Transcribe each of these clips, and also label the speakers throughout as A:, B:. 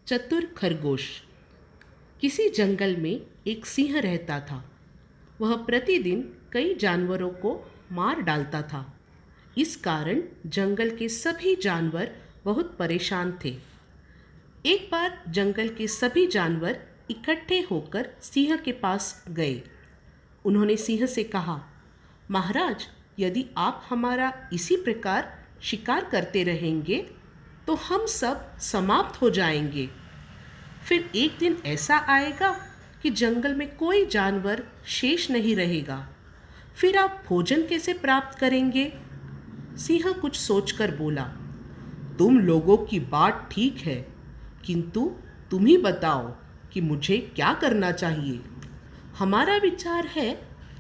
A: चतुर खरगोश। किसी जंगल में एक सिंह रहता था। वह प्रतिदिन कई जानवरों को मार डालता था। इस कारण जंगल के सभी जानवर बहुत परेशान थे। एक बार जंगल के सभी जानवर इकट्ठे होकर सिंह के पास गए। उन्होंने सिंह से कहा, महाराज, यदि आप हमारा इसी प्रकार शिकार करते रहेंगे तो हम सब समाप्त हो जाएंगे। फिर एक दिन ऐसा आएगा कि जंगल में कोई जानवर शेष नहीं रहेगा। फिर आप भोजन कैसे प्राप्त करेंगे? सिंह कुछ सोचकर बोला, तुम लोगों की बात ठीक है, किंतु तुम ही बताओ कि मुझे क्या करना चाहिए। हमारा विचार है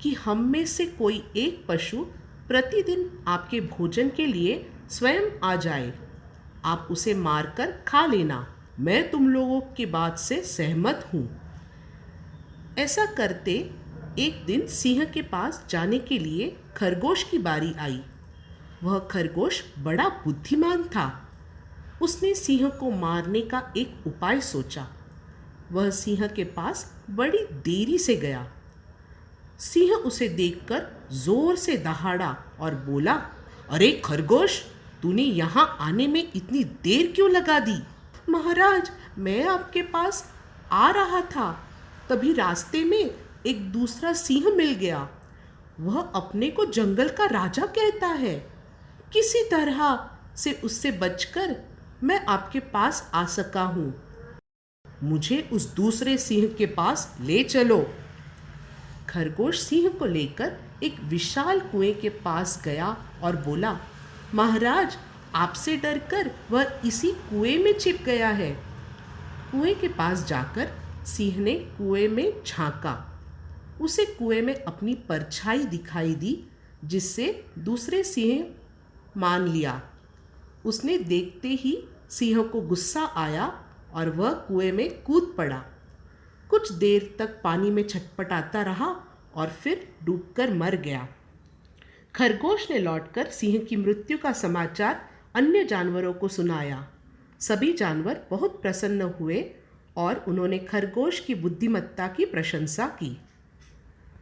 A: कि हम में से कोई एक पशु प्रतिदिन आपके भोजन के लिए स्वयं आ जाए। आप उसे मारकर खा लेना। मैं तुम लोगों की बात से सहमत हूँ। ऐसा करते एक दिन सिंह के पास जाने के लिए खरगोश की बारी आई। वह खरगोश बड़ा बुद्धिमान था। उसने सिंह को मारने का एक उपाय सोचा। वह सिंह के पास बड़ी देरी से गया। सिंह उसे देखकर जोर से दहाड़ा और बोला, अरे खरगोश, तूने यहाँ आने में इतनी देर क्यों लगा दी? महाराज, मैं आपके पास आ रहा था, तभी रास्ते में एक दूसरा सिंह मिल गया। वह अपने को जंगल का राजा कहता है। किसी तरह से उससे बचकर मैं आपके पास आ सका हूँ। मुझे उस दूसरे सिंह के पास ले चलो। खरगोश सिंह को लेकर एक विशाल कुएं के पास गया और बोला, महाराज, आपसे डरकर वह इसी कुएं में छिप गया है। कुएं के पास जाकर सिंह ने कुएं में झांका। उसे कुएं में अपनी परछाई दिखाई दी, जिससे दूसरे सिंह मान लिया। उसने देखते ही सिंह को गुस्सा आया और वह कुएं में कूद पड़ा। कुछ देर तक पानी में छटपटाता रहा और फिर डूबकर मर गया। खरगोश ने लौटकर सिंह की मृत्यु का समाचार अन्य जानवरों को सुनाया। सभी जानवर बहुत प्रसन्न हुए और उन्होंने खरगोश की बुद्धिमत्ता की प्रशंसा की।